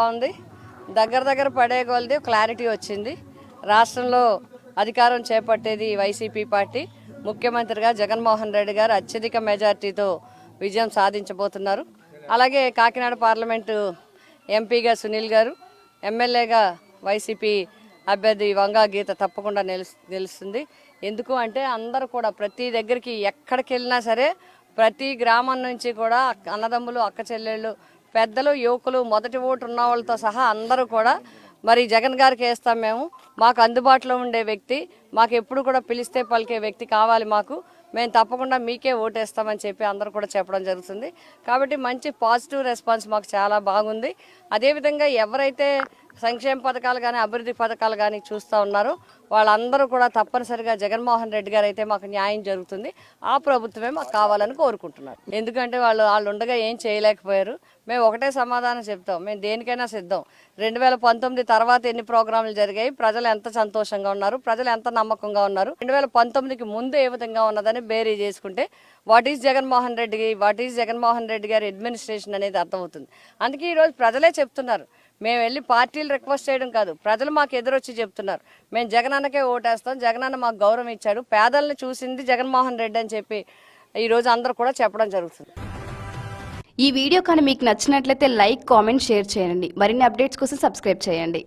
బాగుంది. దగ్గర పడే కొలది క్లారిటీ వచ్చింది. రాష్ట్రంలో అధికారం చేపట్టేది వైసీపీ పార్టీ. ముఖ్యమంత్రిగా జగన్మోహన్ రెడ్డి గారు అత్యధిక మెజార్టీతో విజయం సాధించబోతున్నారు. అలాగే కాకినాడ పార్లమెంటు ఎంపీగా సునీల్ గారు, ఎమ్మెల్యేగా వైసీపీ అభ్యర్థి వంగా గీత తప్పకుండా నిలుస్తుంది. ఎందుకు అంటే అందరూ కూడా ప్రతి దగ్గరికి ఎక్కడికి వెళ్ళినా సరే ప్రతి గ్రామం నుంచి కూడా అన్నదమ్ములు, అక్క చెల్లెళ్ళు, పెద్దలు, యువకులు, మొదటి ఓటు ఉన్న వాళ్ళతో సహా అందరూ కూడా మరి జగన్ గారికి వేస్తాం. మాకు అందుబాటులో ఉండే వ్యక్తి, మాకు ఎప్పుడు కూడా పిలిస్తే పలికే వ్యక్తి కావాలి, మేము తప్పకుండా మీకే ఓటేస్తామని చెప్పి అందరూ కూడా చెప్పడం జరుగుతుంది. కాబట్టి మంచి పాజిటివ్ రెస్పాన్స్ మాకు చాలా బాగుంది. అదేవిధంగా ఎవరైతే సంక్షేమ పథకాలు కానీ అభివృద్ధి పథకాలు కానీ చూస్తూ ఉన్నారో వాళ్ళందరూ కూడా తప్పనిసరిగా జగన్మోహన్ రెడ్డి గారు అయితే మాకు న్యాయం జరుగుతుంది, ఆ ప్రభుత్వమే మాకు కావాలని కోరుకుంటున్నారు. ఎందుకంటే వాళ్ళు ఉండగా ఏం చేయలేకపోయారు. మేము ఒకటే సమాధానం చెప్తాం, మేము దేనికైనా సిద్ధం. 2019 తర్వాత ఎన్ని ప్రోగ్రాంలు జరిగాయి, ప్రజలు ఎంత సంతోషంగా ఉన్నారు, ప్రజలు ఎంత నమ్మకంగా ఉన్నారు, 2019కి ముందు ఏ విధంగా ఉన్నదని బేరీ చేసుకుంటే వాట్ ఈజ్ జగన్మోహన్ రెడ్డి గారి అడ్మినిస్ట్రేషన్ అనేది అర్థమవుతుంది. అందుకే ఈరోజు ప్రజలే చెప్తున్నారు. మేము వెళ్ళి పార్టీలు రిక్వెస్ట్ చేయడం కాదు, ప్రజలు మాకు ఎదురొచ్చి చెప్తున్నారు మేము జగనన్నకే ఓటేస్తాం, జగనన్న మాకు గౌరవం ఇచ్చాడు, పేదలను చూసింది జగన్మోహన్ రెడ్డి అని చెప్పి ఈరోజు అందరూ కూడా చెప్పడం జరుగుతుంది. ఈ వీడియో కానీ మీకు నచ్చినట్లయితే లైక్, కామెంట్, షేర్ చేయండి. మరిన్ని అప్డేట్స్ కోసం సబ్స్క్రైబ్ చేయండి.